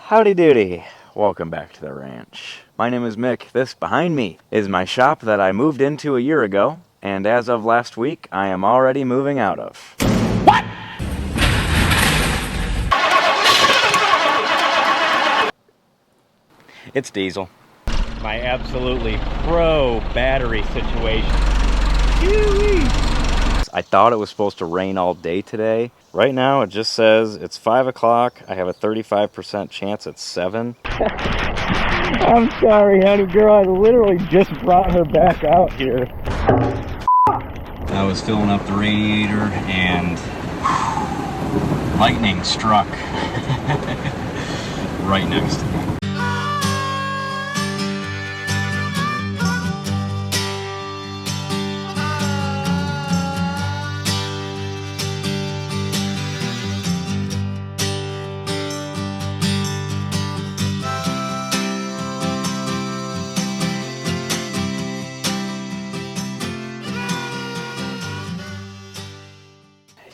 Howdy doody. Welcome back to the ranch. My name is Mick. This behind me is my shop that I moved into a year ago, and as of last week, I am already moving out of. What? It's diesel. My absolutely pro battery situation. I thought it was supposed to rain all day today. Right now it just says it's 5 o'clock. I have a 35% chance at 7. I'm sorry, honey girl. I literally just brought her back out here. I was filling up the radiator and lightning struck right next to me.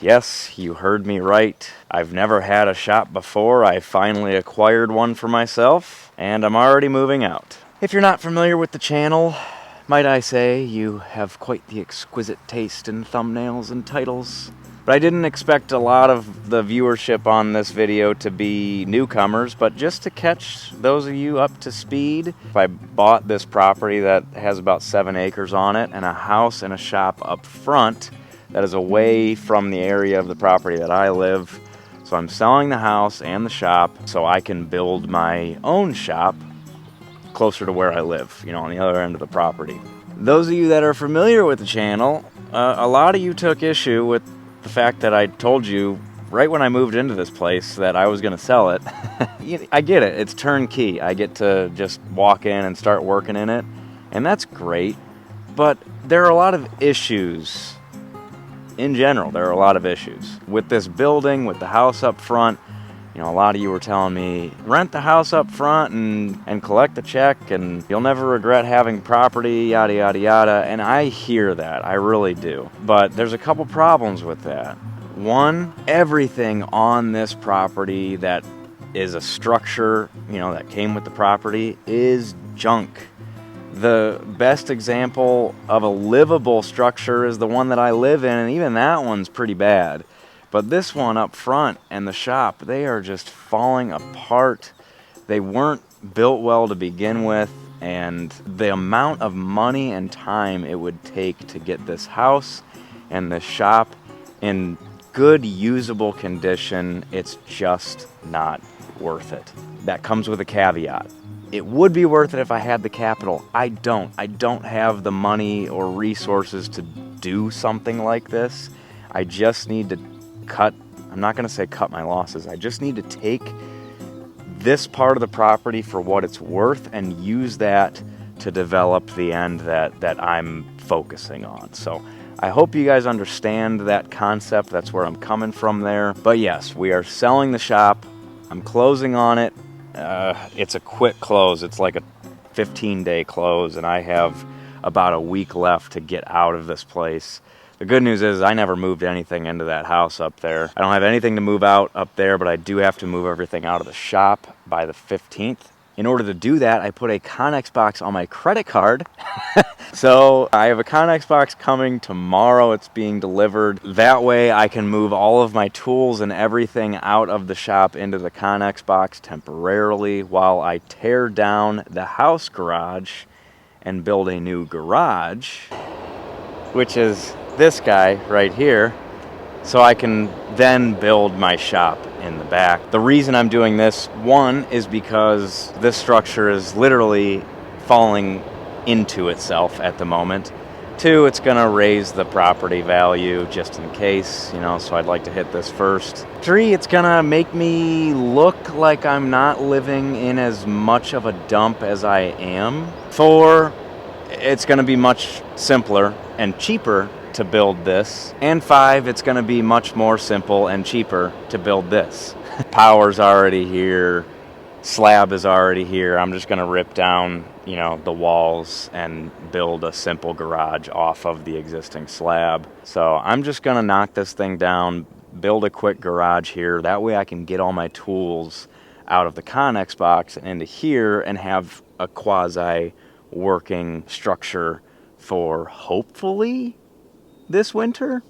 Yes, you heard me right. I've never had a shop before. I finally acquired one for myself, and I'm already moving out. If you're not familiar with the channel, might I say you have quite the exquisite taste in thumbnails and titles. But I didn't expect a lot of the viewership on this video to be newcomers, but just to catch those of you up to speed. I bought this property that has about 7 acres on it and a house and a shop up front that is away from the area of the property that I live. So I'm selling the house and the shop so I can build my own shop closer to where I live, you know, on the other end of the property. Those of you that are familiar with the channel, a lot of you took issue with the fact that I told you right when I moved into this place that I was going to sell it. I get it, it's turnkey. I get to just walk in and start working in it, and that's great. But there are a lot of issues. In general, there are a lot of issues with this building, with the house up front. You know, a lot of you were telling me, rent the house up front and collect the check and you'll never regret having property, yada, yada, yada. And I hear that, I really do. But there's a couple problems with that. One, everything on this property that is a structure, you know, that came with the property is junk. The best example of a livable structure is the one that I live in, and even that one's pretty bad. But this one up front and the shop, they are just falling apart. They weren't built well to begin with, and the amount of money and time it would take to get this house and this shop in good, usable condition, it's just not worth it. That comes with a caveat. It would be worth it if I had the capital. I don't have the money or resources to do something like this. I just need to I'm not going to say cut my losses. I just need to take this part of the property for what it's worth and use that to develop the end that I'm focusing on. So I hope you guys understand that concept. That's where I'm coming from there. But yes, we are selling the shop. I'm closing on it. It's a quick close. It's like a 15-day close, and I have about a week left to get out of this place. The good news is I never moved anything into that house up there. I don't have anything to move out up there, but I do have to move everything out of the shop by the 15th. In order to do that, I put a Connex box on my credit card. So I have a Connex box coming tomorrow. It's being delivered. That way I can move all of my tools and everything out of the shop into the Connex box temporarily while I tear down the house garage and build a new garage, which is this guy right here, so I can then build my shop in the back. The reason I'm doing this, one, is because this structure is literally falling into itself at the moment. Two, it's gonna raise the property value just in case, you know, so I'd like to hit this first. Three, it's gonna make me look like I'm not living in as much of a dump as I am. Four, it's gonna be much simpler and cheaper to build this. And five, it's gonna be much more simple and cheaper to build this. Power's already here, slab is already here. I'm just gonna rip down, you know, the walls and build a simple garage off of the existing slab. So I'm just gonna knock this thing down, build a quick garage here. That way I can get all my tools out of the Connex box and into here and have a quasi working structure for hopefully this winter.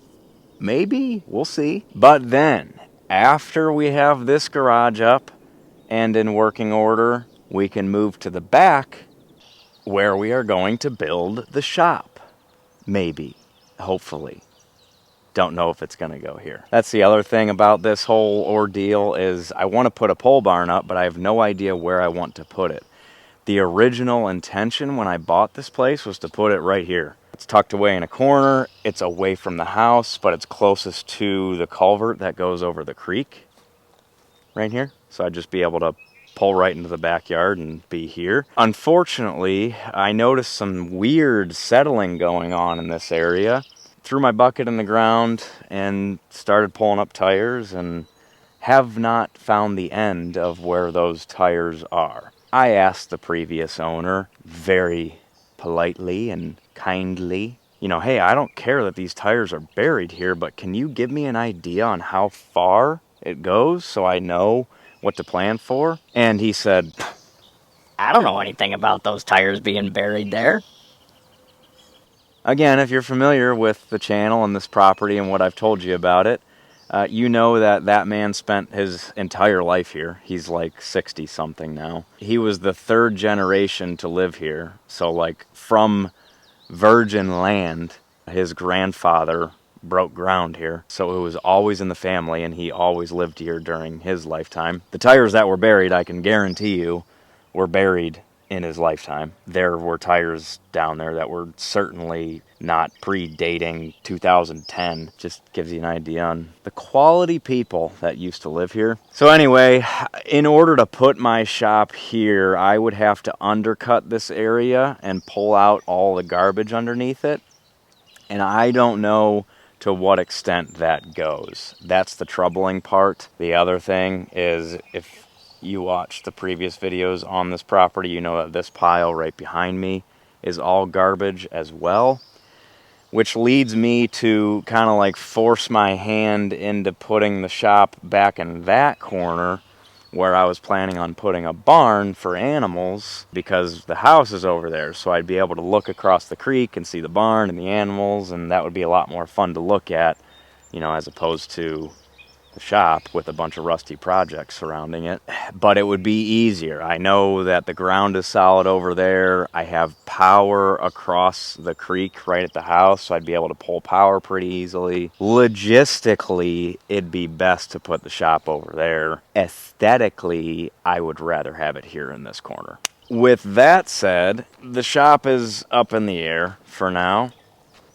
Maybe, we'll see. But then after we have this garage up and in working order, we can move to the back where we are going to build the shop. Maybe, hopefully. Don't know if it's going to go here. That's the other thing about this whole ordeal is I want to put a pole barn up, but I have no idea where I want to put it. The original intention when I bought this place was to put it right here. It's tucked away in a corner. It's away from the house, but it's closest to the culvert that goes over the creek right here. So I'd just be able to pull right into the backyard and be here. Unfortunately, I noticed some weird settling going on in this area. Threw my bucket in the ground and started pulling up tires and have not found the end of where those tires are. I asked the previous owner very politely and kindly, you know, hey, I don't care that these tires are buried here, but can you give me an idea on how far it goes so I know what to plan for? And he said, I don't know anything about those tires being buried there. again, if you're familiar with the channel and this property and what I've told you about it, you know that that man spent his entire life here. He's like 60 something now. He was the third generation to live here. So like from virgin land, his grandfather broke ground here. So it was always in the family and he always lived here during his lifetime. The tires that were buried, I can guarantee you, were buried in his lifetime. There were tires down there that were certainly not predating 2010. Just gives you an idea on the quality people that used to live here. So anyway, in order to put my shop here, I would have to undercut this area and pull out all the garbage underneath it. And I don't know to what extent that goes. That's the troubling part. The other thing is, if you watched the previous videos on this property, you know that this pile right behind me is all garbage as well, which leads me to kind of like force my hand into putting the shop back in that corner where I was planning on putting a barn for animals, because the house is over there, so I'd be able to look across the creek and see the barn and the animals, and that would be a lot more fun to look at, you know, as opposed to the shop with a bunch of rusty projects surrounding it. But it would be easier. I know that the ground is solid over there. I have power across the creek right at the house, so I'd be able to pull power pretty easily. Logistically, it'd be best to put the shop over there. Aesthetically, I would rather have it here in this corner. With that said, the shop is up in the air for now.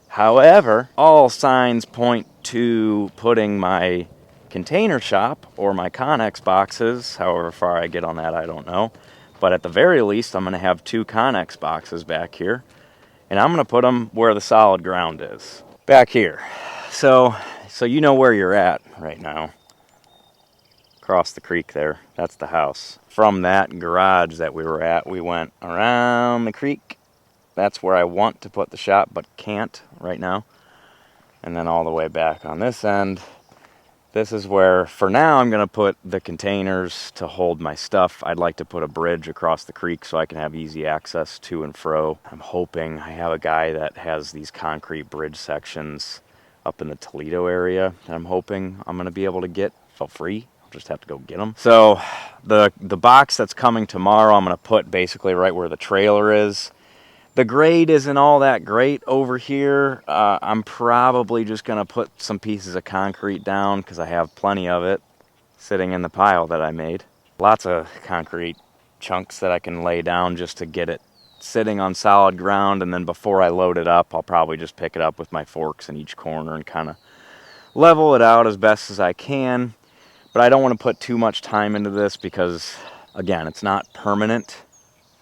However, all signs point to putting my container shop or my Connex boxes, however far I get on that, I don't know, but at the very least I'm going to have 2 Connex boxes back here, and I'm going to put them where the solid ground is, back here. So you know where you're at right now. Across the creek there, that's the house. From that garage that we were at, we went around the creek. That's where I want to put the shop but can't right now, and then all the way back on this end. This is where, for now, I'm going to put the containers to hold my stuff. I'd like to put a bridge across the creek so I can have easy access to and fro. I'm hoping I have a guy that has these concrete bridge sections up in the Toledo area that I'm hoping I'm going to be able to get for free. I'll just have to go get them. So the box that's coming tomorrow, I'm going to put basically right where the trailer is. The grade isn't all that great over here. I'm probably just going to put some pieces of concrete down because I have plenty of it sitting in the pile that I made. Lots of concrete chunks that I can lay down just to get it sitting on solid ground, and then before I load it up, I'll probably just pick it up with my forks in each corner and kind of level it out as best as I can. But I don't want to put too much time into this because, again, it's not permanent.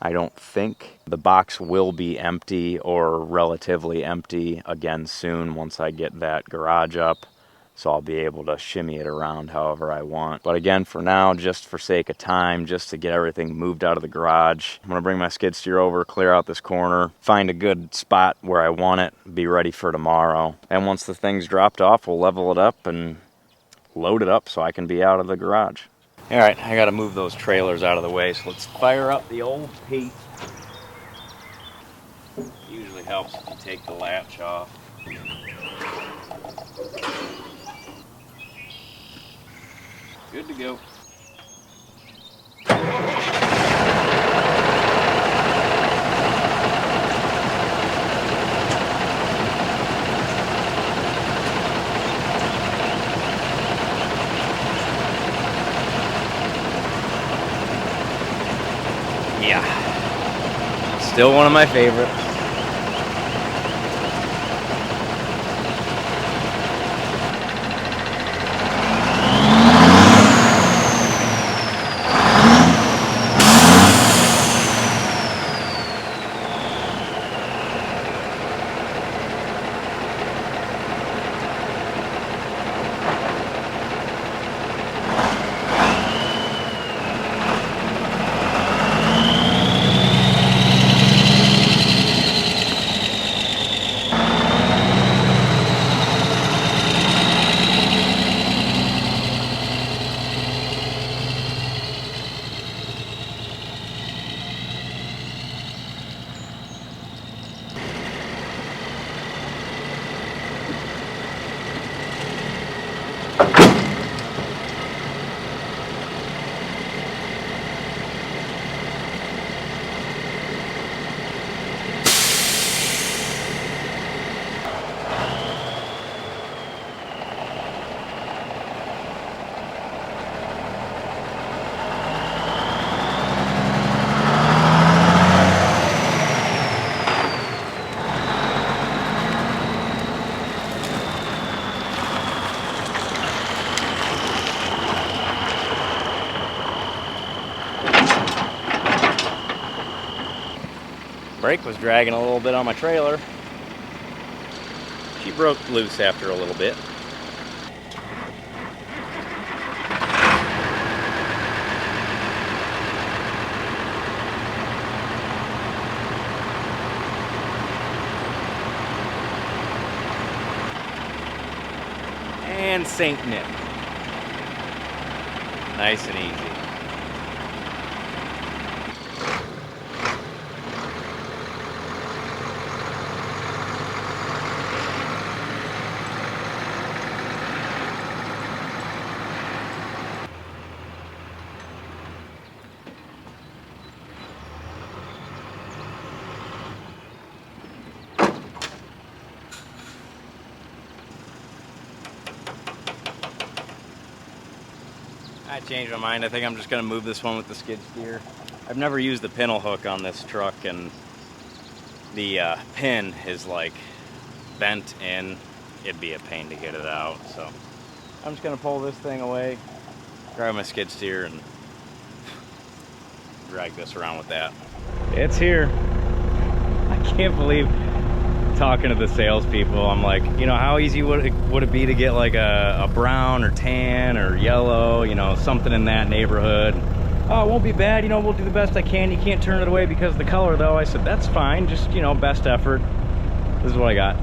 I don't think. The box will be empty or relatively empty again soon once I get that garage up, so I'll be able to shimmy it around however I want. But again, for now, just for sake of time, just to get everything moved out of the garage, I'm going to bring my skid steer over, clear out this corner, find a good spot where I want it, be ready for tomorrow. And once the thing's dropped off, we'll level it up and load it up so I can be out of the garage. All right, I gotta move those trailers out of the way, so let's fire up the old Pete. Usually helps if you take the latch off. Good to go. Yeah, still one of my favorites. Brake was dragging a little bit on my trailer. She broke loose after a little bit. And St. Nick. Nice and easy. I changed my mind. I think I'm just going to move this one with the skid steer. I've never used the pintle hook on this truck, and the pin is like bent in. It'd be a pain to get it out, so I'm just going to pull this thing away, grab my skid steer, and drag this around with that. It's here. I can't believe talking to the salespeople. I'm like, you know, how easy would it be to get like a brown or tan or yellow, you know, something in that neighborhood? Oh, it won't be bad, you know, we'll do the best I can. You can't turn it away because of the color though. I said, that's fine, just, you know, best effort. This is what I got.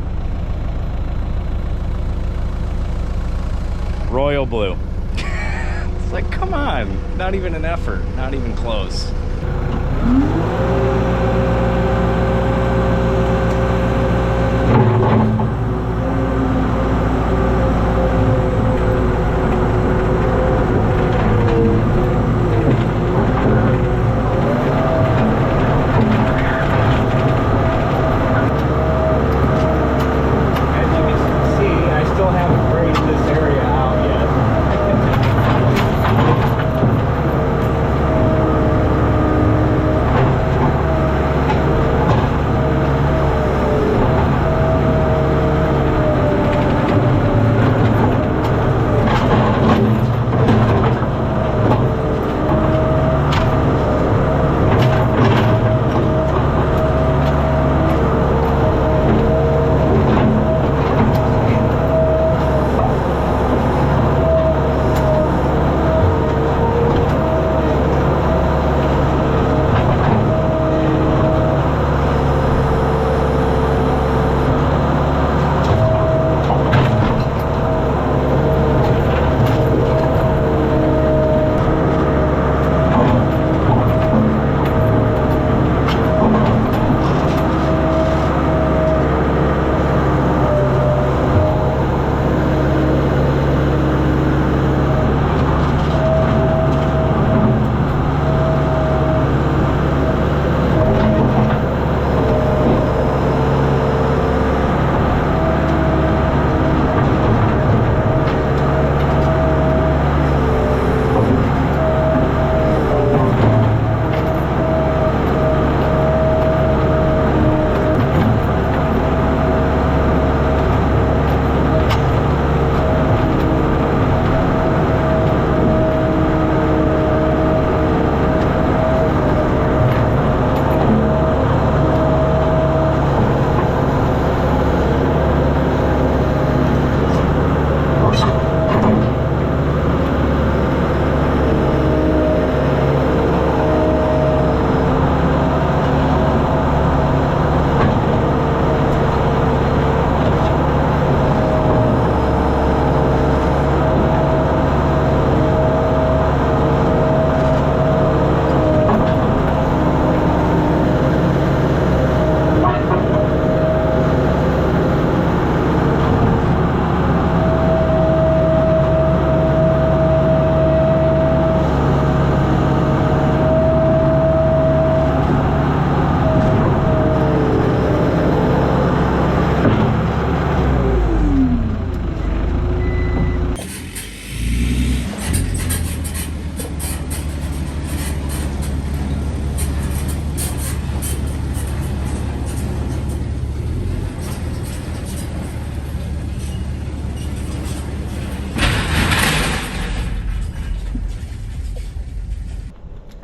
Royal blue. It's like, come on, not even an effort, not even close.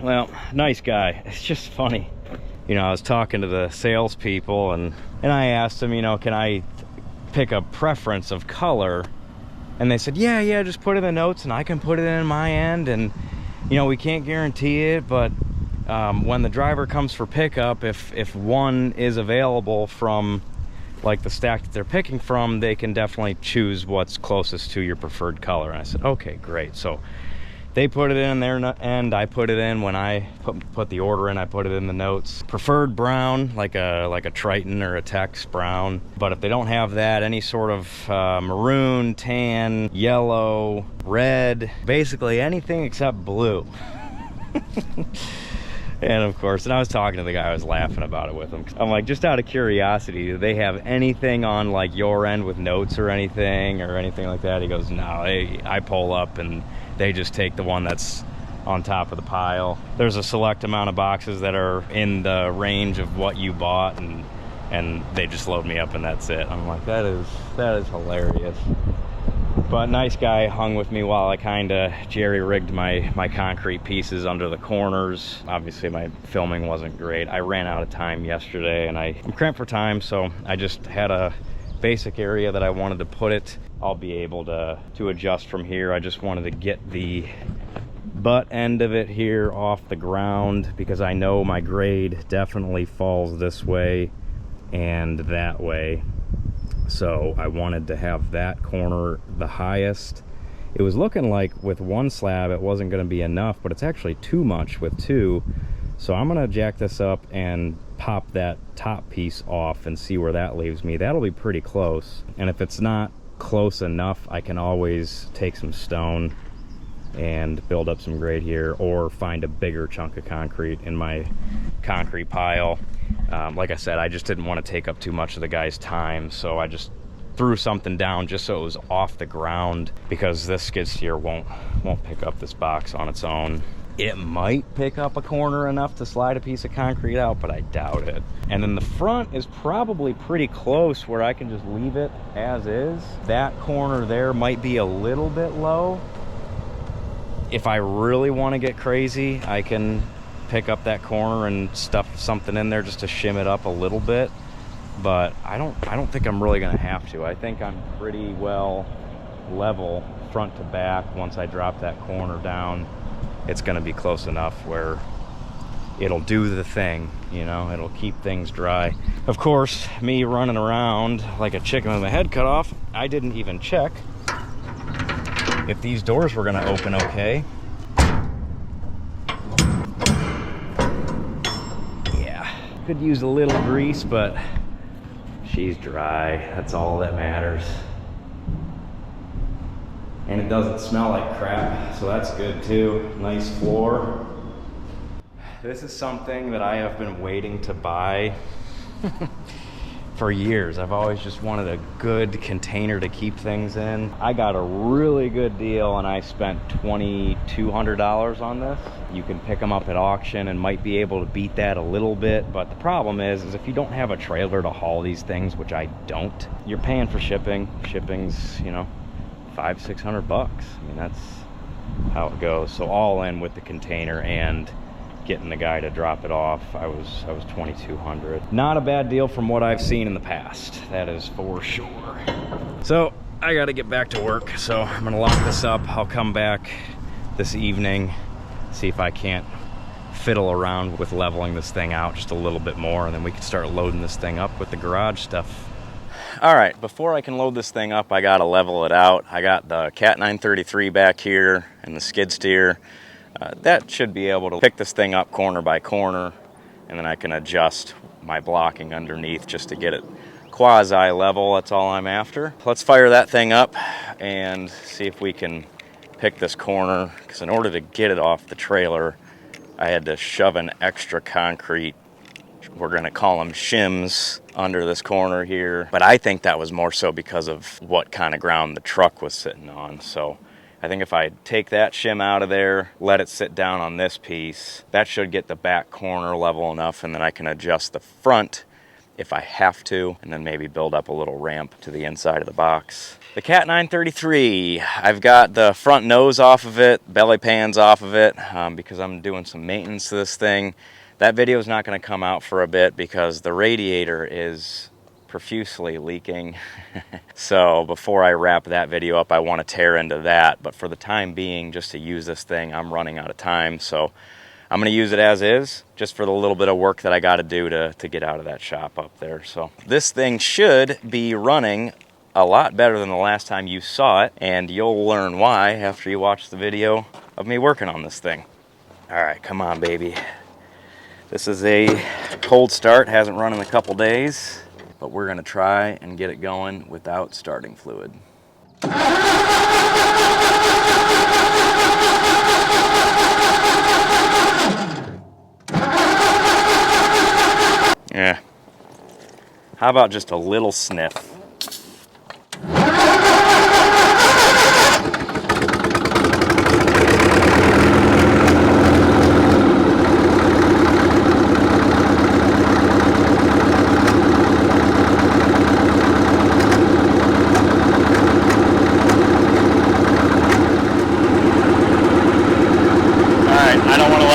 Well, nice guy. It's just funny. You know, I was talking to the salespeople and I asked them, you know, can I pick a preference of color? And they said, yeah, just put it in the notes and I can put it in my end. And, you know, we can't guarantee it, but when the driver comes for pickup, if one is available from like the stack that they're picking from, they can definitely choose what's closest to your preferred color. And I said, okay, great. So they put it in their end, I put it in when I put the order in. I put it in the notes. Preferred brown, like a Triton or a Tex brown. But if they don't have that, any sort of maroon, tan, yellow, red, basically anything except blue. And of course, and I was talking to the guy, I was laughing about it with him. I'm like, just out of curiosity, do they have anything on like your end with notes or anything like that? He goes, no, I pull up and they just take the one that's on top of the pile. There's a select amount of boxes that are in the range of what you bought, and they just load me up and that's it. I'm like, that is hilarious. But nice guy, hung with me while I kind of jerry-rigged my concrete pieces under the corners. Obviously my filming wasn't great. I ran out of time yesterday and I'm cramped for time, so I just had a basic area that I wanted to put it. I'll be able to adjust from here. I just wanted to get the butt end of it here off the ground because I know my grade definitely falls this way and that way. So I wanted to have that corner the highest. It was looking like with one slab it wasn't going to be enough, but it's actually too much with two. So I'm going to jack this up and pop that top piece off and see where that leaves me. That'll be pretty close. And if it's not close enough, I can always take some stone and build up some grade here, or find a bigger chunk of concrete in my concrete pile. Like I said, I just didn't want to take up too much of the guy's time, so I just threw something down just so it was off the ground, because this skid steer won't pick up this box on its own. It might pick up a corner enough to slide a piece of concrete out, but I doubt it. And then the front is probably pretty close where I can just leave it as is. That corner there might be a little bit low. If I really want to get crazy, I can pick up that corner and stuff something in there just to shim it up a little bit. But I don't think I'm really gonna have to. I think I'm pretty well level front to back. Once I drop that corner down, it's gonna be close enough where it'll do the thing, you know, it'll keep things dry. Of course, me running around like a chicken with my head cut off, I didn't even check if these doors were gonna open okay. Yeah, could use a little grease, but she's dry. That's all that matters. And it doesn't smell like crap, so that's good too. Nice floor. This is something that I have been waiting to buy for years. I've always just wanted a good container to keep things in. I got a really good deal and I spent $2,200 on this. You can pick them up at auction and might be able to beat that a little bit, but the problem is if you don't have a trailer to haul these things, which I don't, you're paying for shipping. Shipping's, you know, $500-600 bucks. I mean, that's how it goes. So all in with the container and getting the guy to drop it off, I was $2,200. Not a bad deal from what I've seen in the past, that is for sure. So I got to get back to work, so I'm gonna lock this up. I'll come back this evening, see if I can't fiddle around with leveling this thing out just a little bit more, and then we can start loading this thing up with the garage stuff. All right, before I can load this thing up, I gotta level it out. I got the Cat 933 back here and the skid steer. That should be able to pick this thing up corner by corner, and then I can adjust my blocking underneath just to get it quasi level. That's all I'm after. Let's fire that thing up and see if we can pick this corner, because in order to get it off the trailer, I had to shove an extra concrete, we're gonna call them shims, under this corner here. But I think that was more so because of what kind of ground the truck was sitting on. So I think if I take that shim out of there, let it sit down on this piece, that should get the back corner level enough, and then I can adjust the front if I have to, and then maybe build up a little ramp to the inside of the box. The Cat 933, I've got the front nose off of it, belly pans off of it, because I'm doing some maintenance to this thing. That video is not going to come out for a bit because the radiator is profusely leaking. So before I wrap that video up, I want to tear into that. But for the time being, just to use this thing, I'm running out of time. So I'm going to use it as is, just for the little bit of work that I got to do to get out of that shop up there. So this thing should be running a lot better than the last time you saw it, and you'll learn why after you watch the video of me working on this thing. All right, come on, baby. This is a cold start, hasn't run in a couple days, but we're gonna try and get it going without starting fluid. Yeah. How about just a little sniff?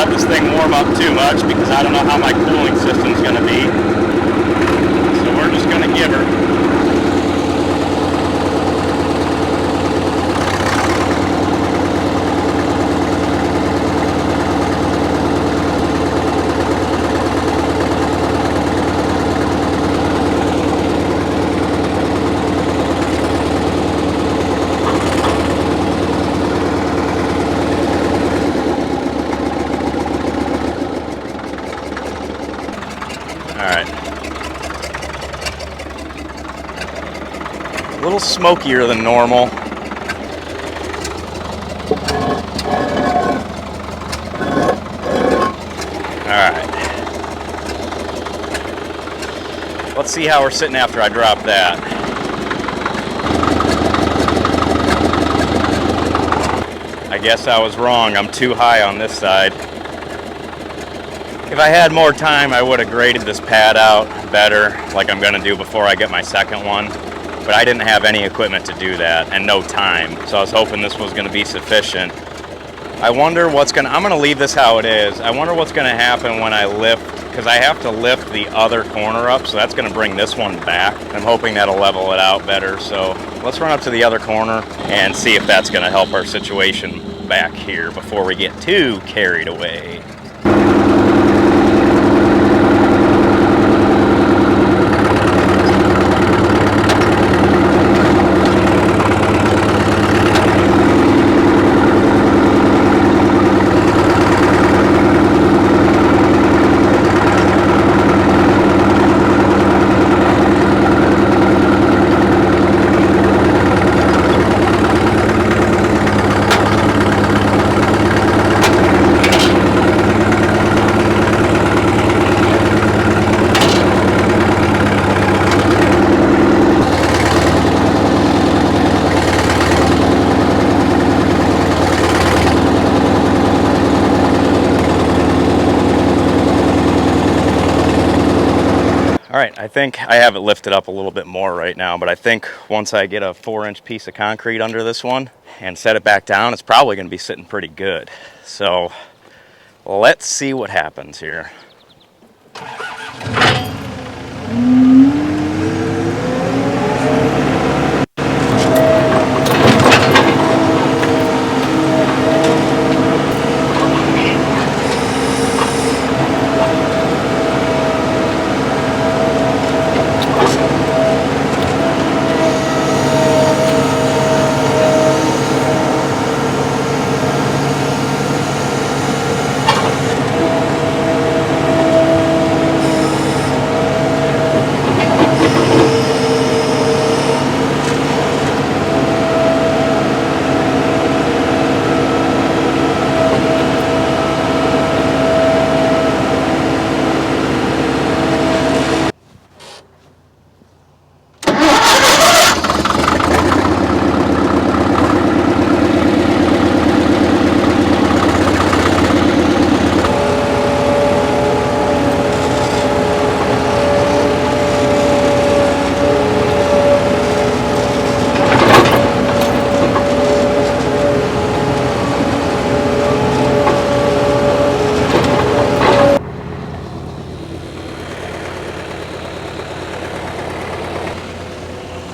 This thing warm up too much because I don't know how my cooling system's going to be. So we're just going to give her. A little smokier than normal. Alright. Let's see how we're sitting after I drop that. I guess I was wrong. I'm too high on this side. If I had more time, I would have graded this pad out better, like I'm going to do before I get my second one. But I didn't have any equipment to do that and no time, so I was hoping this was going to be sufficient. I wonder what's going to, I'm going to leave this how it is. I wonder what's going to happen when I lift, because I have to lift the other corner up, so that's going to bring this one back. I'm hoping that'll level it out better, so let's run up to the other corner and see if that's going to help our situation back here before we get too carried away. Alright, I think I have it lifted up a little bit more right now, but I think once I get a 4-inch piece of concrete under this one and set it back down, it's probably going to be sitting pretty good. So let's see what happens here.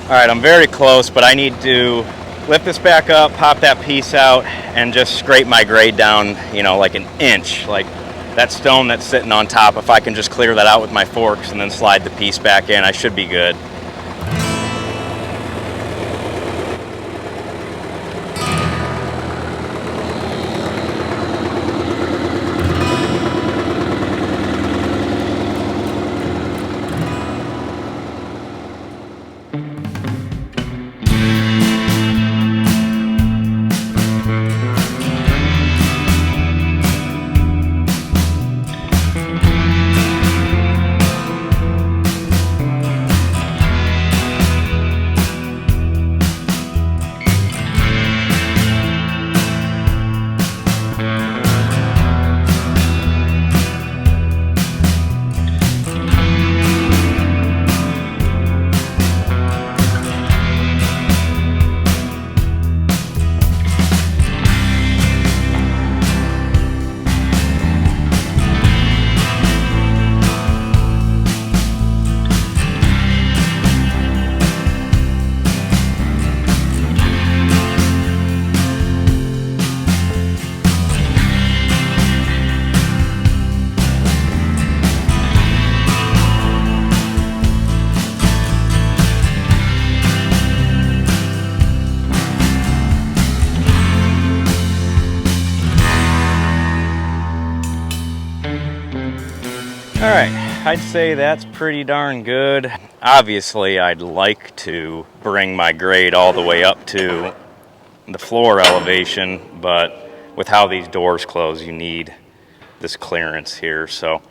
All right, I'm very close, but I need to lift this back up, pop that piece out, and just scrape my grade down, you know, like an inch. Like that stone that's sitting on top, if I can just clear that out with my forks and then slide the piece back in, I should be good. All right, I'd say that's pretty darn good. Obviously, I'd like to bring my grade all the way up to the floor elevation, but with how these doors close, you need this clearance here. So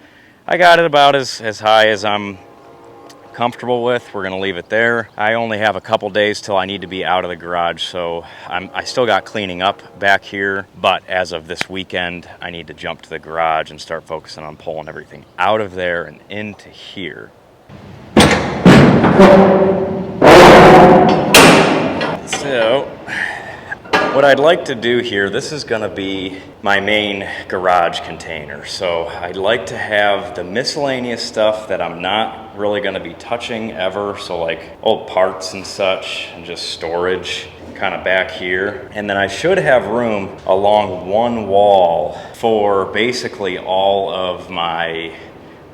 I got it about as high as I'm comfortable with. We're gonna leave it there. I only have a couple days till I need to be out of the garage, so I still got cleaning up back here, but as of this weekend, I need to jump to the garage and start focusing on pulling everything out of there and into here. So, what I'd like to do here, this is gonna be my main garage container. So I'd like to have the miscellaneous stuff that I'm not really gonna be touching ever. So like old parts and such, and just storage kind of back here. And then I should have room along one wall for basically all of my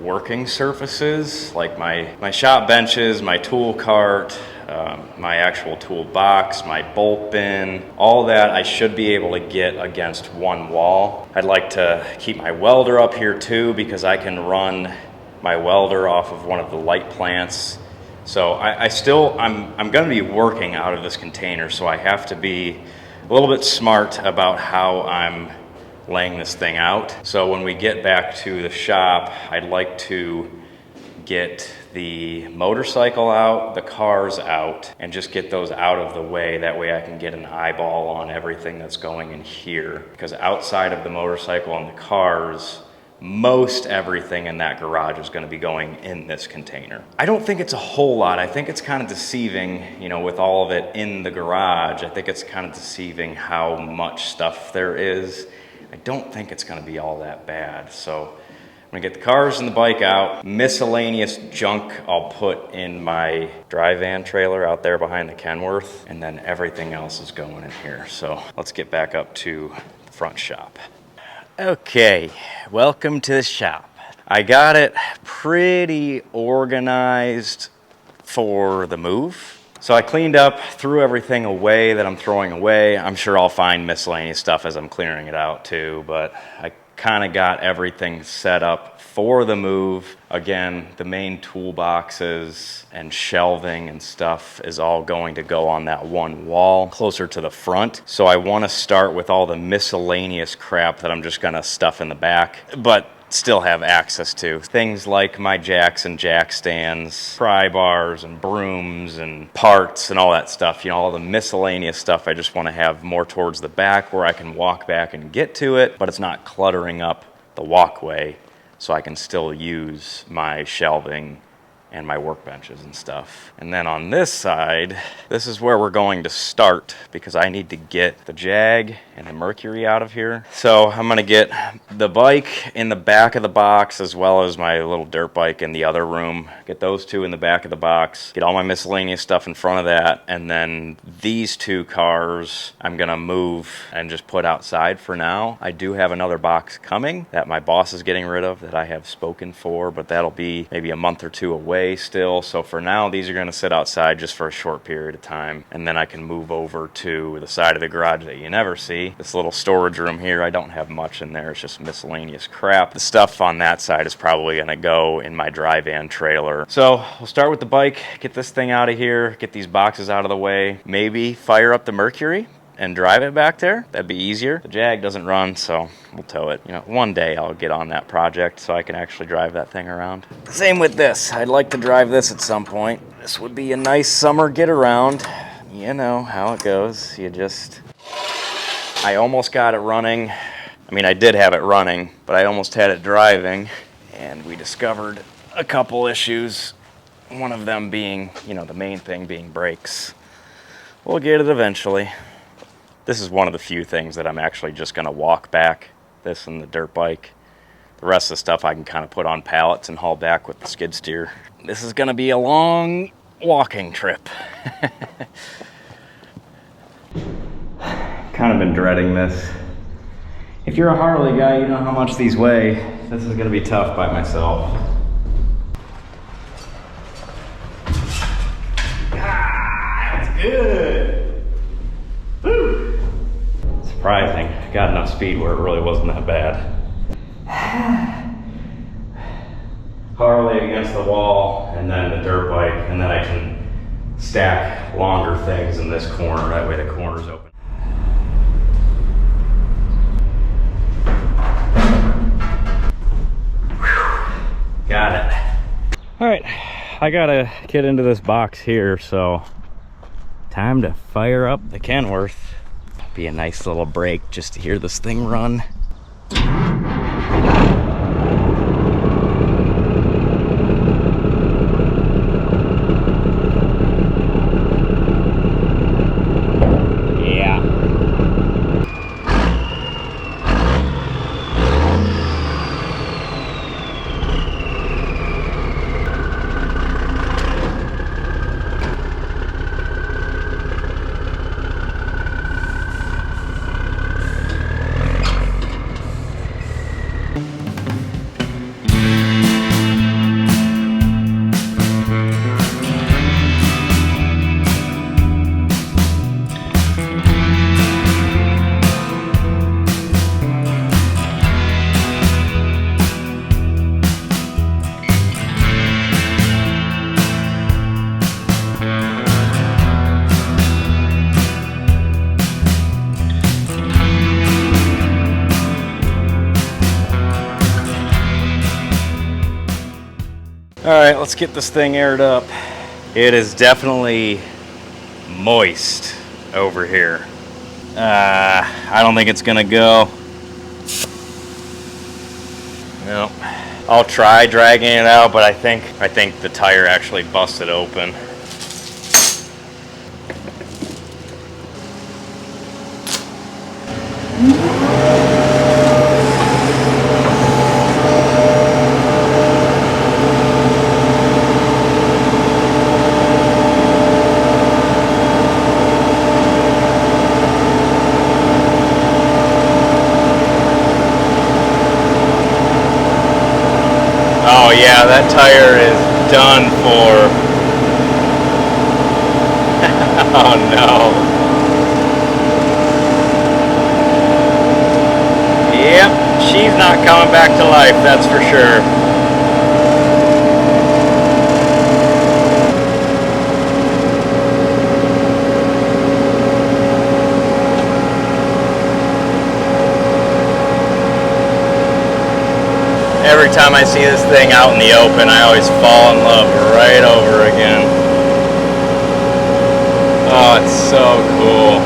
working surfaces, like my shop benches, my tool cart, my actual toolbox, my bolt bin, all that I should be able to get against one wall. I'd like to keep my welder up here too, because I can run my welder off of one of the light plants. So I'm gonna be working out of this container, so I have to be a little bit smart about how I'm laying this thing out. So when we get back to the shop, I'd like to get the motorcycle out, the cars out, and just get those out of the way. That way I can get an eyeball on everything that's going in here. Because outside of the motorcycle and the cars, most everything in that garage is going to be going in this container. I don't think it's a whole lot. I think it's kind of deceiving, you know, with all of it in the garage. I think it's kind of deceiving how much stuff there is. I don't think it's going to be all that bad. So I'm gonna get the cars and the bike out. Miscellaneous junk I'll put in my dry van trailer out there behind the Kenworth, and then everything else is going in here. So let's get back up to the front shop. Okay, welcome to the shop. I got it pretty organized for the move. So I cleaned up, threw everything away that I'm throwing away. I'm sure I'll find miscellaneous stuff as I'm clearing it out too, but I kind of got everything set up for the move. Again, the main toolboxes and shelving and stuff is all going to go on that one wall closer to the front. So I want to start with all the miscellaneous crap that I'm just going to stuff in the back, but still have access to. Things like my jacks and jack stands, pry bars and brooms and parts and all that stuff. You know, all the miscellaneous stuff I just want to have more towards the back where I can walk back and get to it, but it's not cluttering up the walkway, so I can still use my shelving and my workbenches and stuff. And then on this side, this is where we're going to start because I need to get the Jag and the Mercury out of here. So I'm gonna get the bike in the back of the box as well as my little dirt bike in the other room. Get those two in the back of the box, get all my miscellaneous stuff in front of that, and then these two cars I'm gonna move and just put outside for now. I do have another box coming that my boss is getting rid of that I have spoken for, but that'll be maybe a month or two away still. So for now, these are gonna sit outside just for a short period of time, and then I can move over to the side of the garage that you never see. This little storage room here, I don't have much in there. It's just miscellaneous crap. The stuff on that side is probably gonna go in my dry van trailer. So we'll start with the bike, get this thing out of here, get these boxes out of the way, maybe fire up the Mercury and drive it back there. That'd be easier. The Jag doesn't run, so we'll tow it. You know, one day I'll get on that project so I can actually drive that thing around. Same with this. I'd like to drive this at some point. This would be a nice summer get around. You know how it goes. I almost got it running. I mean, I did have it running, but I almost had it driving, and we discovered a couple issues. One of them being, you know, the main thing being brakes. We'll get it eventually. This is one of the few things that I'm actually just gonna walk back, this and the dirt bike. The rest of the stuff I can kind of put on pallets and haul back with the skid steer. This is gonna be a long walking trip. Kind of been dreading this. If you're a Harley guy, you know how much these weigh. This is gonna be tough by myself. That's good. Woo. Surprising. Got enough speed where it really wasn't that bad. Harley against the wall, and then the dirt bike, and then I can stack longer things in this corner. That way the corner's open. Whew. Got it. All right, I gotta get into this box here, so time to fire up the Kenworth. Be a nice little break just to hear this thing run. Yeah. All right, let's get this thing aired up. It is definitely moist over here. I don't think it's gonna go. No, I'll try dragging it out, but I think the tire actually busted open. Oh yeah, that tire is done for. Oh no. Yep, she's not coming back to life, that's for sure. Every time I see this thing out in the open, I always fall in love right over again. Oh, it's so cool.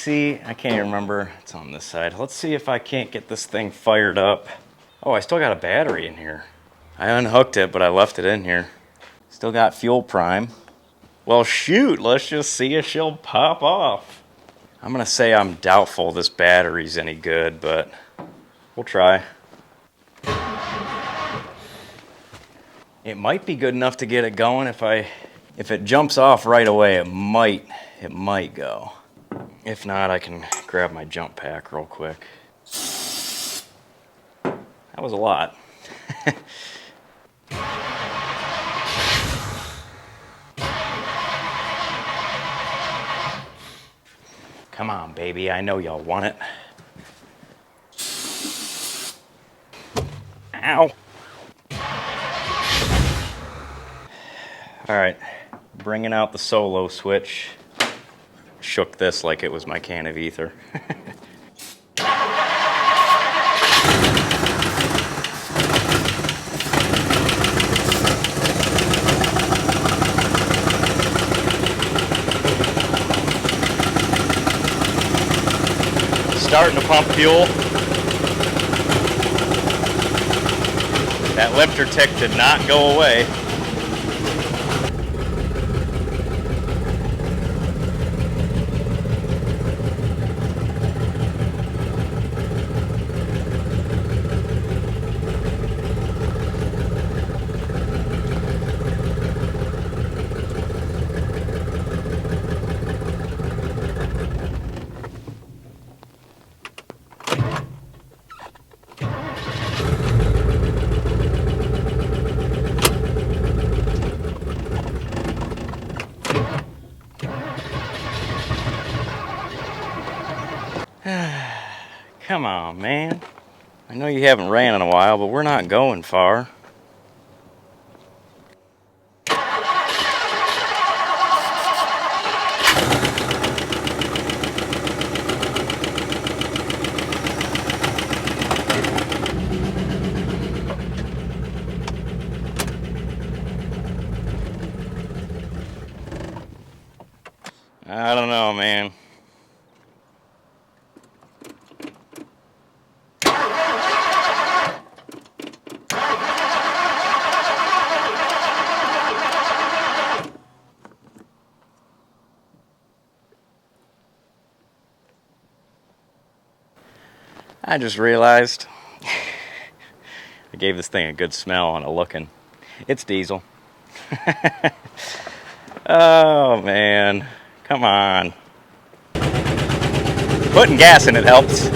see, I can't even remember, it's on this side. Let's see if I can't get this thing fired up. Oh, I still got a battery in here. I unhooked it, but I left it in here. Still got fuel prime. Well, shoot, let's just see if she'll pop off. I'm gonna say I'm doubtful this battery's any good, but we'll try. It might be good enough to get it going. If it jumps off right away, it might go. If not, I can grab my jump pack real quick. That was a lot. Come on, baby, I know y'all want it. Ow. All right, bringing out the solo switch. Shook this like it was my can of ether. Starting to pump fuel. That lifter tick did not go away. Come on, man. I know you haven't ran in a while, but we're not going far. I don't know, man. I just realized I gave this thing a good smell on a looking. It's diesel. Oh man, come on. Putting gas in it helps.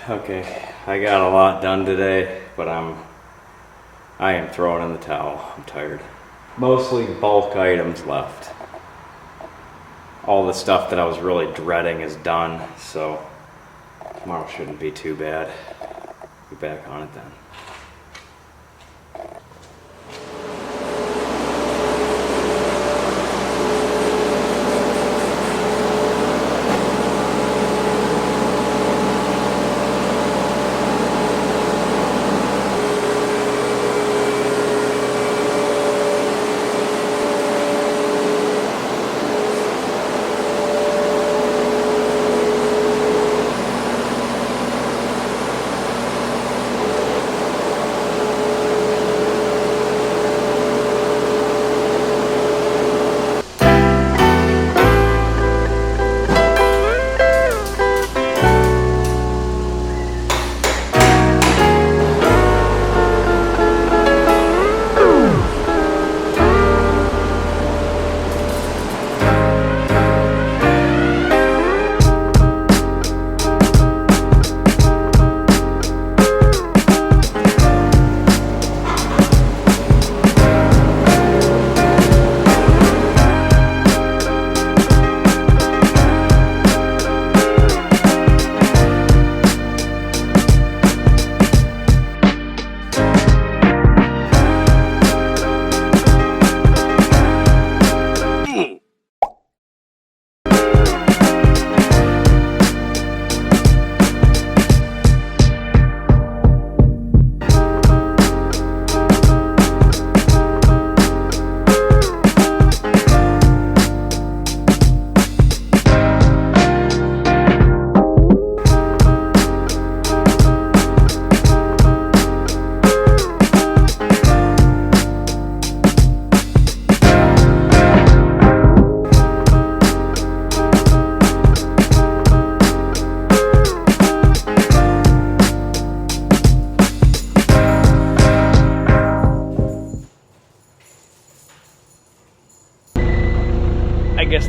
Okay, I got a lot done today, but I am throwing in the towel. I'm tired. mostly bulk items left. All the stuff that I was really dreading is done, so tomorrow shouldn't be too bad. Be back on it then.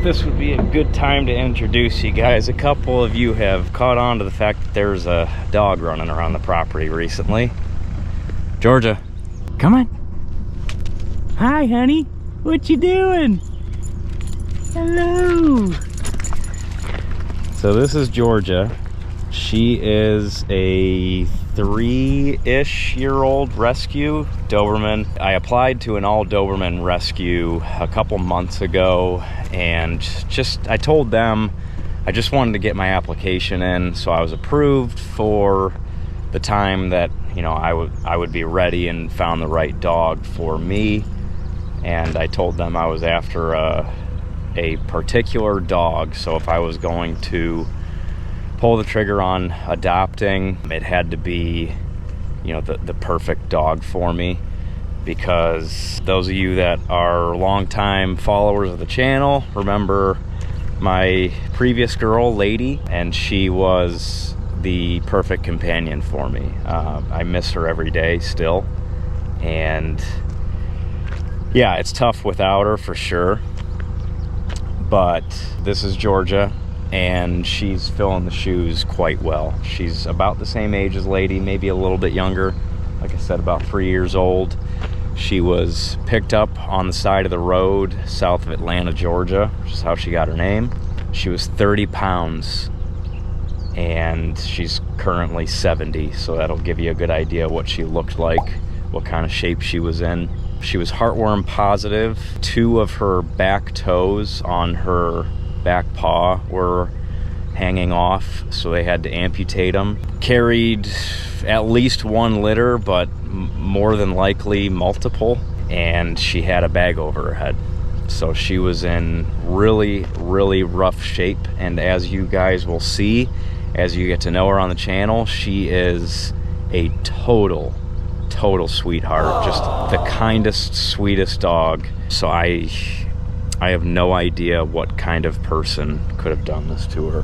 This would be a good time to introduce you guys. A couple of you have caught on to the fact that there's a dog running around the property recently. Georgia, come on. Hi, honey. What you doing? Hello. So this is Georgia. She is a 3-ish year old rescue Doberman. I applied to an all Doberman rescue a couple months ago, and I told them I just wanted to get my application in, so I was approved for the time that, you know, I would be ready and found the right dog for me. And I told them I was after a particular dog, so if I was going to pull the trigger on adopting, it had to be, you know, the perfect dog for me. Because those of you that are longtime followers of the channel remember my previous girl, Lady, and she was the perfect companion for me. I miss her every day still, and yeah, it's tough without her for sure. But this is Georgia, and she's filling the shoes quite well. She's about the same age as Lady, maybe a little bit younger. Like I said, about 3 years old. She was picked up on the side of the road south of Atlanta, Georgia, which is how she got her name. She was 30 pounds, and she's currently 70, so that'll give you a good idea what she looked like, what kind of shape she was in. She was heartworm positive. 2 of her back toes on her back paw were hanging off, so they had to amputate them. Carried at least 1 litter, but more than likely multiple, and she had a bag over her head. So she was in really, really rough shape, and as you guys will see as you get to know her on the channel, she is a total sweetheart. Just the kindest, sweetest dog. So I have no idea what kind of person could have done this to her.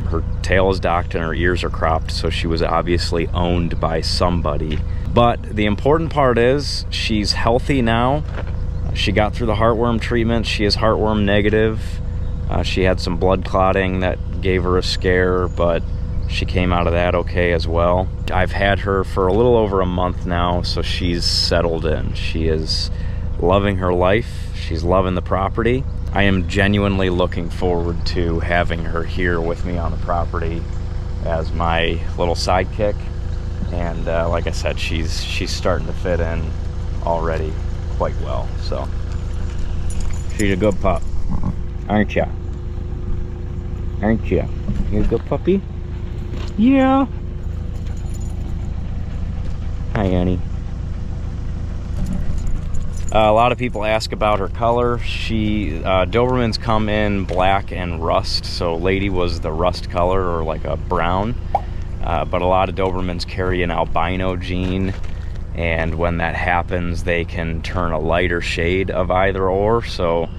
Her tail is docked and her ears are cropped, so she was obviously owned by somebody. But the important part is she's healthy now. She got through the heartworm treatment. She is heartworm negative. She had some blood clotting that gave her a scare, but she came out of that okay as well. I've had her for a little over a month now, so she's settled in. She is loving her life. She's loving the property. I am genuinely looking forward to having her here with me on the property as my little sidekick. And like I said, she's starting to fit in already quite well. So she's a good pup, aren't ya? Aren't ya? You a good puppy? Yeah. Hi, Annie. A lot of people ask about her color. Dobermans come in black and rust, so Lady was the rust color, or like a brown. But a lot of Dobermans carry an albino gene, and when that happens, they can turn a lighter shade of either or. So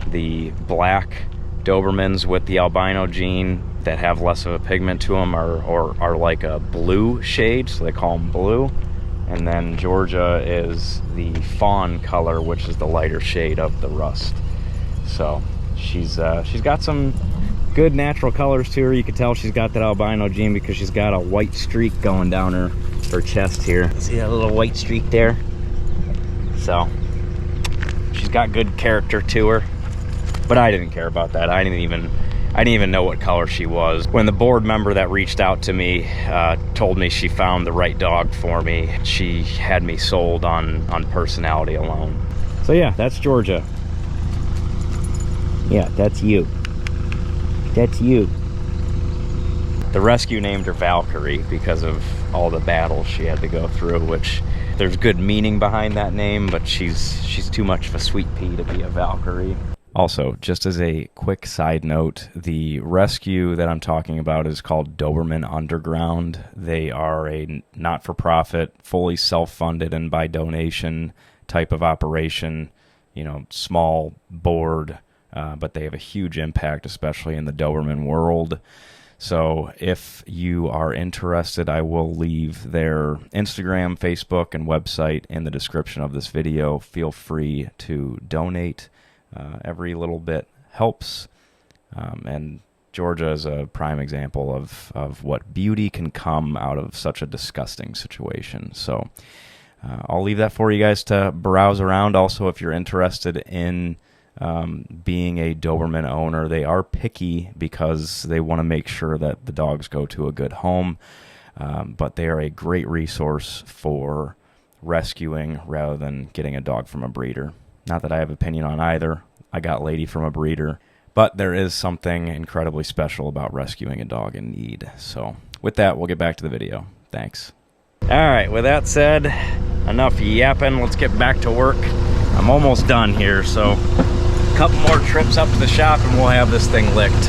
the black Dobermans with the albino gene that have less of a pigment to them are like a blue shade, so they call them blue. And then Georgia is the fawn color, which is the lighter shade of the rust. So she's got some good natural colors to her. You can tell she's got that albino gene because she's got a white streak going down her chest here. See that little white streak there? So she's got good character to her. But I didn't care about that. I didn't even know what color she was. When the board member that reached out to me told me she found the right dog for me, she had me sold on personality alone. So yeah, that's Georgia. Yeah, that's you. That's you. The rescue named her Valkyrie because of all the battles she had to go through, which there's good meaning behind that name, but she's too much of a sweet pea to be a Valkyrie. Also, just as a quick side note, the rescue that I'm talking about is called Doberman Underground. They are a not-for-profit, fully self-funded and by donation type of operation, you know, small board, but they have a huge impact, especially in the Doberman world. So if you are interested, I will leave their Instagram, Facebook, and website in the description of this video. Feel free to donate. Every little bit helps, and Georgia is a prime example of what beauty can come out of such a disgusting situation. So I'll leave that for you guys to browse around. Also, if you're interested in being a Doberman owner, they are picky because they want to make sure that the dogs go to a good home, but they are a great resource for rescuing rather than getting a dog from a breeder. Not that I have opinion on either. I got Lady from a breeder. But there is something incredibly special about rescuing a dog in need. So with that, we'll get back to the video. Thanks. All right, with that said, enough yapping. Let's get back to work. I'm almost done here, so a couple more trips up to the shop and we'll have this thing licked.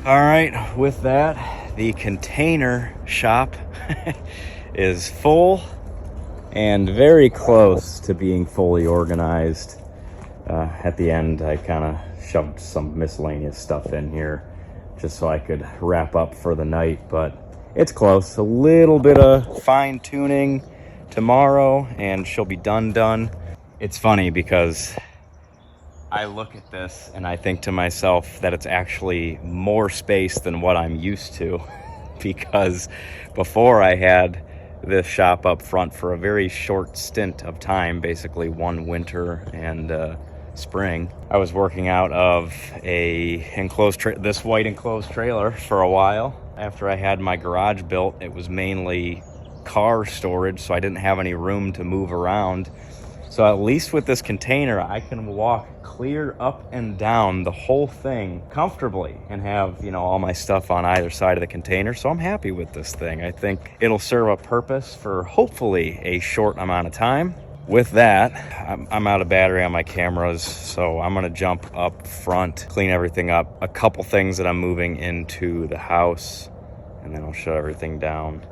Alright, with that, the container shop is full and very close to being fully organized. At the end, I kind of shoved some miscellaneous stuff in here just so I could wrap up for the night, but it's close. A little bit of fine-tuning tomorrow and she'll be done. It's funny because I look at this and I think to myself that it's actually more space than what I'm used to because before I had this shop up front for a very short stint of time, basically one winter and spring. I was working out of a this white enclosed trailer for a while. After I had my garage built, it was mainly car storage, so I didn't have any room to move around. So at least with this container, I can walk clear up and down the whole thing comfortably and have, you know, all my stuff on either side of the container. So I'm happy with this thing. I think it'll serve a purpose for hopefully a short amount of time. with that, I'm out of battery on my cameras, so I'm gonna jump up front, clean everything up, a couple things that I'm moving into the house, and then I'll shut everything down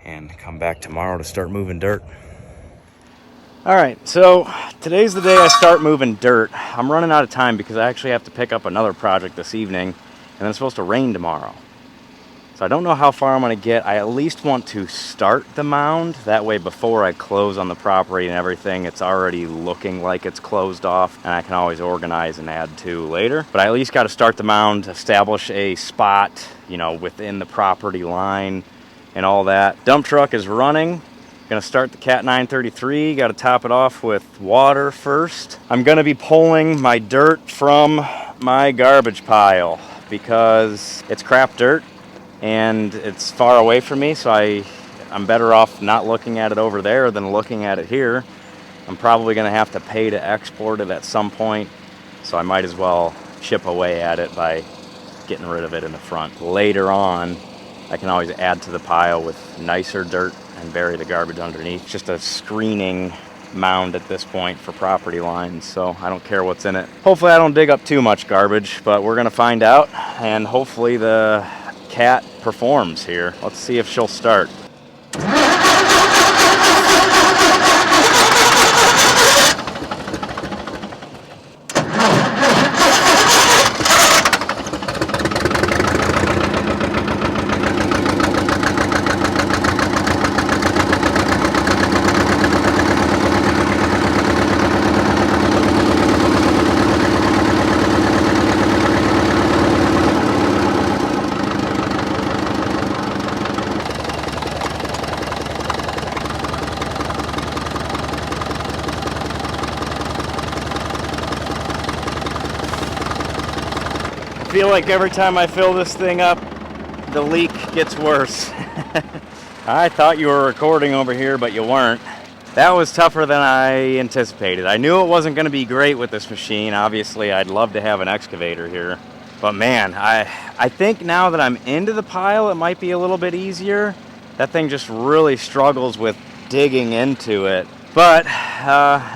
and come back tomorrow to start moving dirt. All right, so today's the day I start moving dirt. I'm running out of time because I actually have to pick up another project this evening, and then it's supposed to rain tomorrow. So I don't know how far I'm gonna get. I at least want to start the mound. That way before I close on the property and everything, it's already looking like it's closed off, and I can always organize and add to later. But I at least gotta start the mound, establish a spot, you know, within the property line and all that. Dump truck is running. Gonna start the Cat 933, gotta top it off with water first. I'm gonna be pulling my dirt from my garbage pile because it's crap dirt and it's far away from me, so I'm better off not looking at it over there than looking at it here. I'm probably gonna have to pay to export it at some point, so I might as well chip away at it by getting rid of it in the front. Later on, I can always add to the pile with nicer dirt and bury the garbage underneath. Just a screening mound at this point for property lines, so I don't care what's in it. Hopefully I don't dig up too much garbage, but we're gonna find out, and hopefully the Cat performs here. Let's see if she'll start. I feel like every time I fill this thing up, the leak gets worse. I thought you were recording over here, but you weren't. That was tougher than I anticipated. I knew it wasn't going to be great with this machine. Obviously, I'd love to have an excavator here. But man, I think now that I'm into the pile, it might be a little bit easier. That thing just really struggles with digging into it. But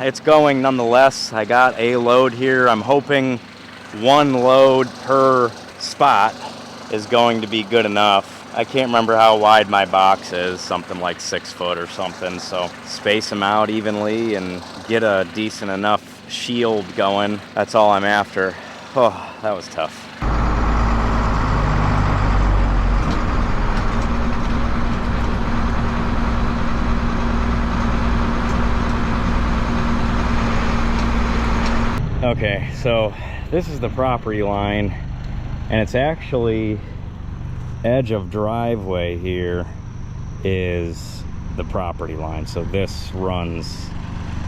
it's going nonetheless. I got a load here. I'm hoping one load per spot is going to be good enough. I can't remember how wide my box is, something like 6 foot or something, so space them out evenly and get a decent enough shield going. That's all I'm after. Oh, that was tough. Okay, so this is the property line, and it's actually edge of driveway here is the property line. So this runs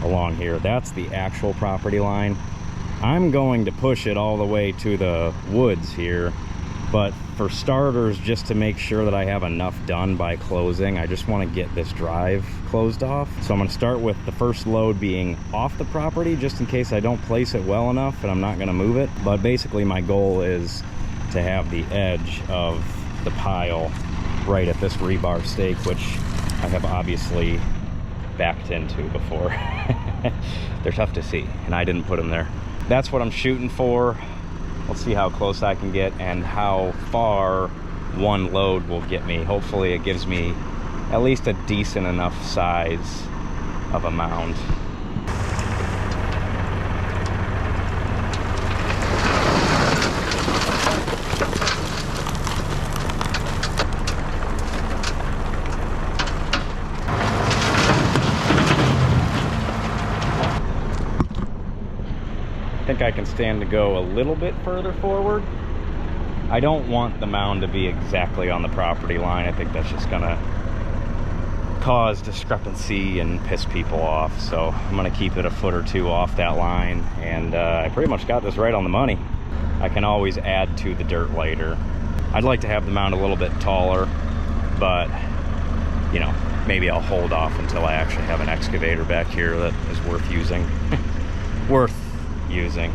along here. That's the actual property line. I'm going to push it all the way to the woods here, but for starters, just to make sure that I have enough done by closing, I just want to get this drive closed off. So I'm going to start with the first load being off the property, just in case I don't place it well enough and I'm not going to move it. But basically my goal is to have the edge of the pile right at this rebar stake, which I have obviously backed into before. They're tough to see, and I didn't put them there. That's what I'm shooting for. Let's see how close I can get and how far one load will get me. Hopefully it gives me at least a decent enough size of a mound. I think I can stand to go a little bit further forward. I don't want the mound to be exactly on the property line. I think that's just gonna cause discrepancy and piss people off. So I'm gonna keep it a foot or two off that line, and I pretty much got this right on the money. I can always add to the dirt later. I'd like to have the mound a little bit taller, but you know, maybe I'll hold off until I actually have an excavator back here that is worth using. Worth using.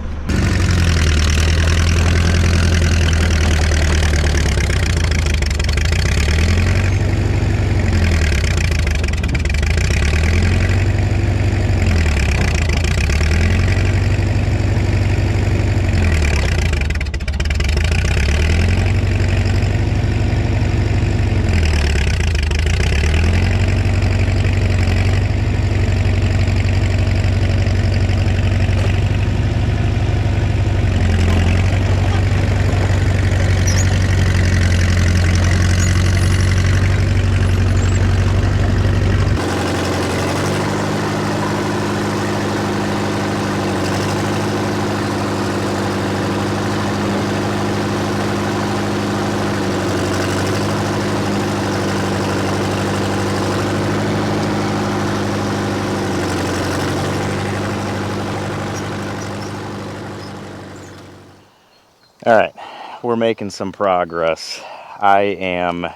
All right, we're making some progress. I am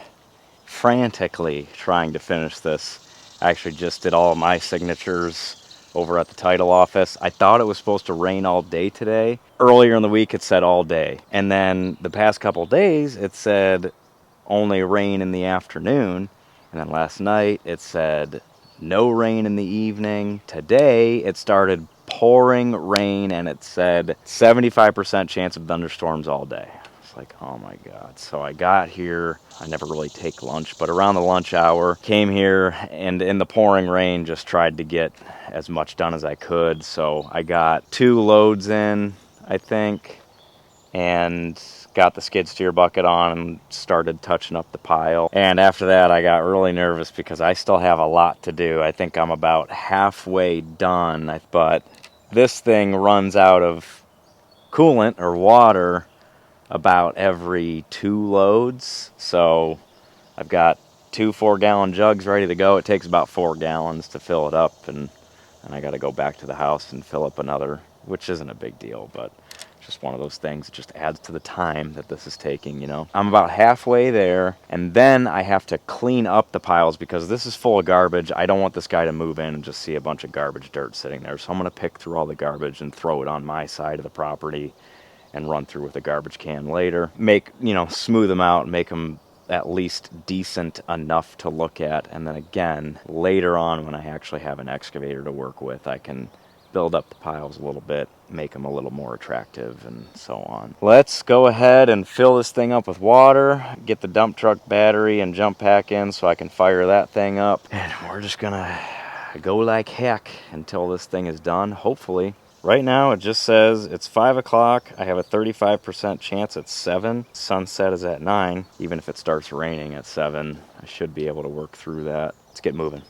frantically trying to finish this. I actually just did all of my signatures over at the title office. I thought it was supposed to rain all day today. Earlier in the week it said all day, and then the past couple days it said only rain in the afternoon, and then last night it said no rain in the evening. Today it started pouring rain and it said 75% chance of thunderstorms all day. It's like, oh my God. So I got here, I never really take lunch, but around the lunch hour, came here and in the pouring rain just tried to get as much done as I could. So I got 2 loads in, I think, and got the skid steer bucket on and started touching up the pile. And after that I got really nervous because I still have a lot to do. I think I'm about halfway done, but this thing runs out of coolant or water about every 2 loads. So I've got 2 4-gallon jugs ready to go. It takes about 4 gallons to fill it up, and I got to go back to the house and fill up another, which isn't a big deal, but just one of those things. It just adds to the time that this is taking, you know. I'm about halfway there, and then I have to clean up the piles because this is full of garbage. I don't want this guy to move in and just see a bunch of garbage dirt sitting there. So I'm going to pick through all the garbage and throw it on my side of the property and run through with a garbage can later. Make, you know, smooth them out and make them at least decent enough to look at. And then again, later on when I actually have an excavator to work with, I can build up the piles a little bit, make them a little more attractive, and so on. Let's go ahead and fill this thing up with water, get the dump truck battery and jump pack in so I can fire that thing up. And we're just gonna go like heck until this thing is done, hopefully. Right now it just says it's 5 o'clock. I have a 35% chance at 7. Sunset is at 9. Even if it starts raining at 7, I should be able to work through that. Let's get moving.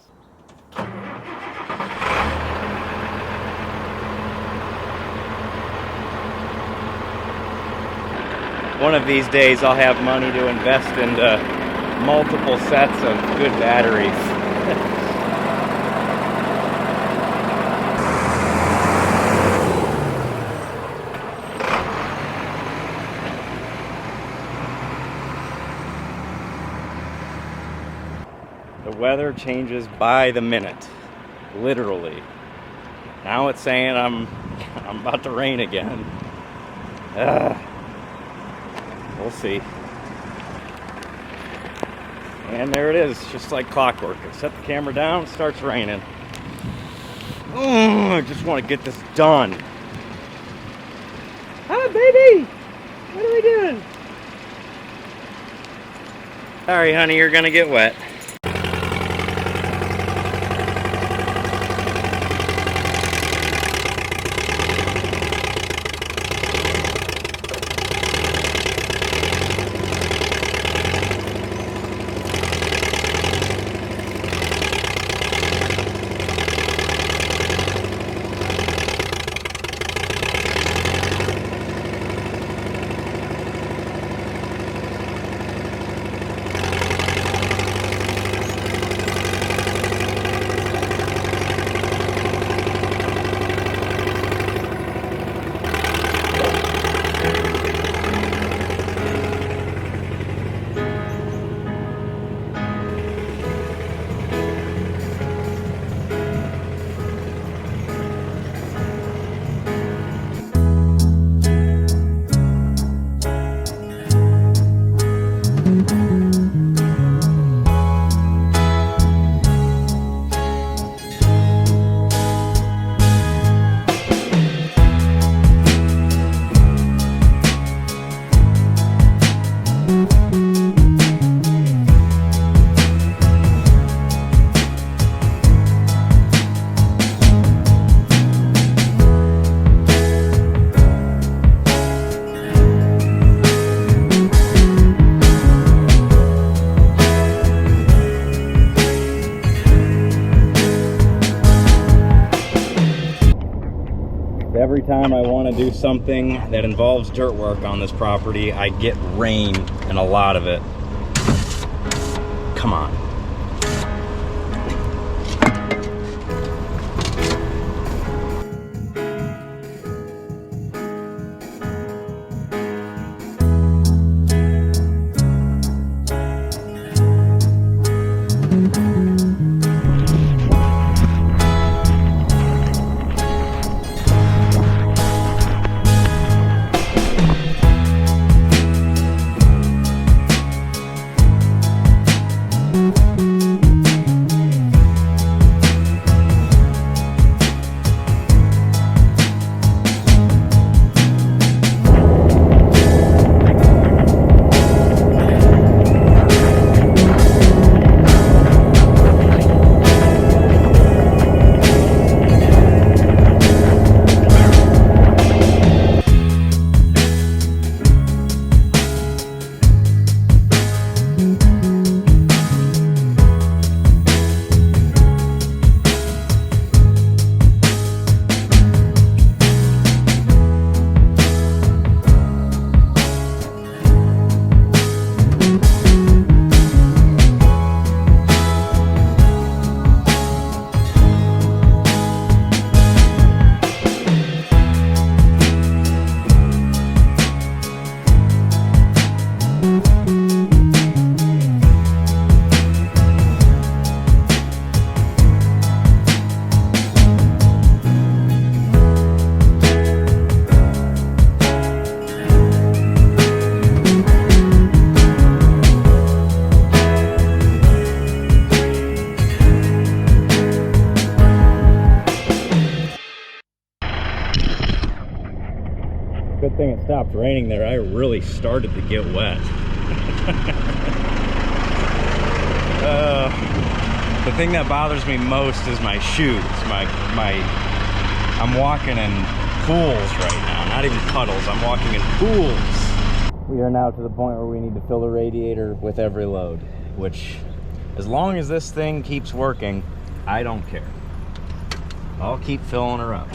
One of these days I'll have money to invest into multiple sets of good batteries. The weather changes by the minute, literally. Now it's saying I'm about to rain again. We'll see. And there it is, just like clockwork. I set the camera down, it starts raining. Oh, I just want to get this done. Hi, baby! What are we doing? Sorry, honey, you're gonna get wet. Every time I want to do something that involves dirt work on this property, I get rain, and a lot of it. Come on. Good thing it stopped raining there. I really started to get wet. The thing that bothers me most is my shoes. I'm walking in pools right now. Not even puddles. I'm walking in pools. We are now to the point where we need to fill the radiator with every load, which, as long as this thing keeps working, I don't care. I'll keep filling her up.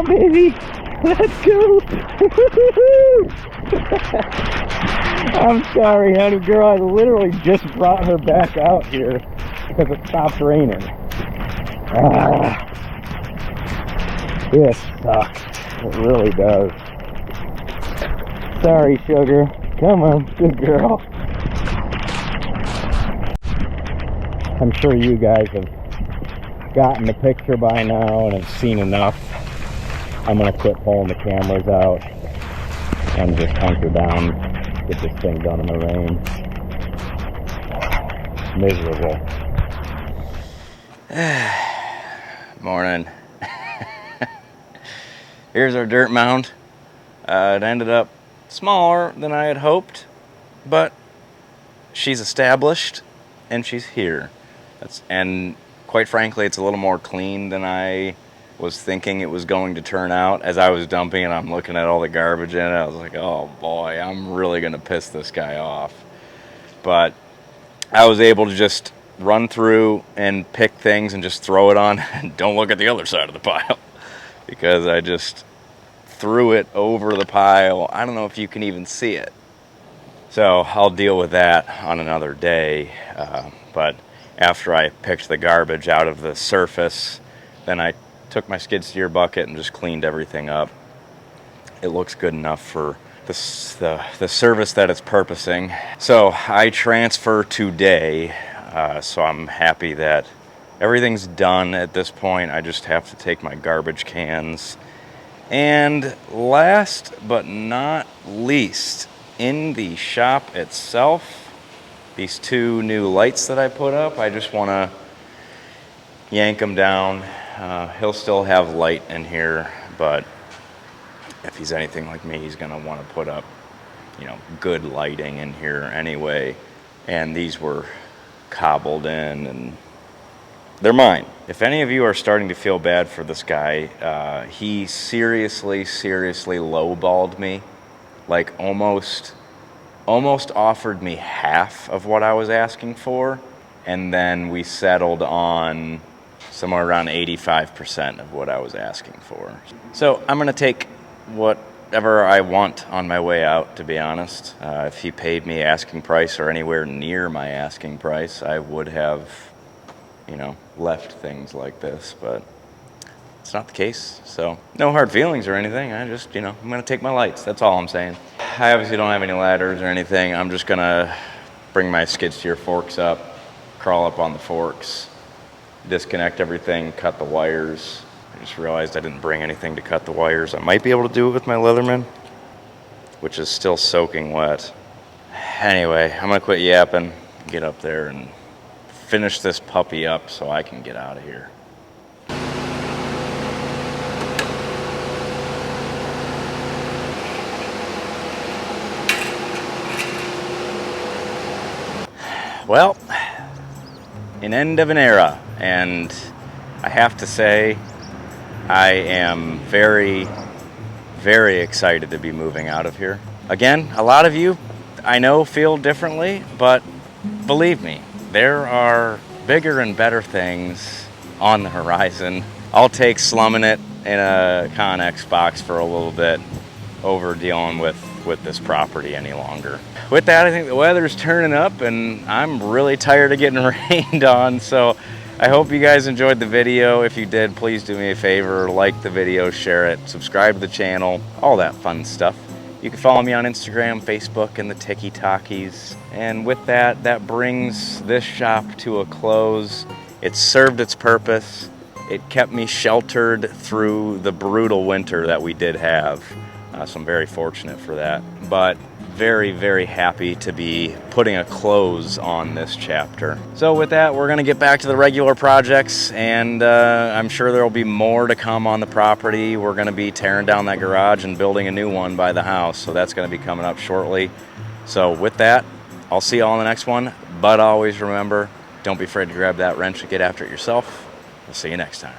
Baby, let's go. I'm sorry, honey girl. I literally just brought her back out here because it stopped raining. This sucks. It really does. Sorry, sugar. Come on, good girl. I'm sure you guys have gotten the picture by now and have seen enough. I'm going to quit pulling the cameras out and just hunker down, get this thing done in the rain. Miserable. Morning. Here's our dirt mound. It ended up smaller than I had hoped, but she's established and she's here. And Quite frankly, it's a little more clean than I was thinking it was going to turn out. As I was dumping it, I'm looking at all the garbage in it. I was like, oh boy, I'm really gonna piss this guy off. But I was able to just run through and pick things and just throw it on and don't look at the other side of the pile, because I just threw it over the pile. I don't know if you can even see it. So I'll deal with that on another day. But after I picked the garbage out of the surface, then I took my skid steer bucket and just cleaned everything up. It looks good enough for the service that it's purposing. So I transfer today, so I'm happy that everything's done at this point. I just have to take my garbage cans. And last but not least, in the shop itself, these two new lights that I put up, I just want to yank them down. He'll still have light in here, but if he's anything like me, he's going to want to put up, you know, good lighting in here anyway. And these were cobbled in, and they're mine. If any of you are starting to feel bad for this guy, he seriously lowballed me. Like almost offered me half of what I was asking for, and then we settled on somewhere around 85% of what I was asking for. So I'm gonna take whatever I want on my way out, to be honest. If he paid me asking price or anywhere near my asking price, I would have, you know, left things like this, but it's not the case. So no hard feelings or anything. I just, you know, I'm gonna take my lights. That's all I'm saying. I obviously don't have any ladders or anything. I'm just gonna bring my skid steer forks up, crawl up on the forks, disconnect everything, cut the wires. I just realized I didn't bring anything to cut the wires. I might be able to do it with my Leatherman, which is still soaking wet. Anyway, I'm gonna quit yapping, get up there and finish this puppy up so I can get out of here. Well, an end of an era, and I have to say I am very excited to be moving out of here. Again, a lot of you I know feel differently, but believe me, there are bigger and better things on the horizon. I'll take slumming it in a Connex box for a little bit over dealing with this property any longer. With that, I think the weather's turning up and I'm really tired of getting rained on, so I hope you guys enjoyed the video. If you did, please do me a favor, like the video, share it, subscribe to the channel, all that fun stuff. You can follow me on Instagram, Facebook, and the Tiki-Talkies. And with that, that brings this shop to a close. It served its purpose. It kept me sheltered through the brutal winter that we did have. So I'm very fortunate for that. But very happy to be putting a close on this chapter. So with that, we're gonna get back to the regular projects, and I'm sure there'll be more to come on the property. We're gonna be tearing down that garage and building a new one by the house, so that's gonna be coming up shortly. So with that, I'll see you all in the next one, but always remember, don't be afraid to grab that wrench and get after it yourself. We'll see you next time.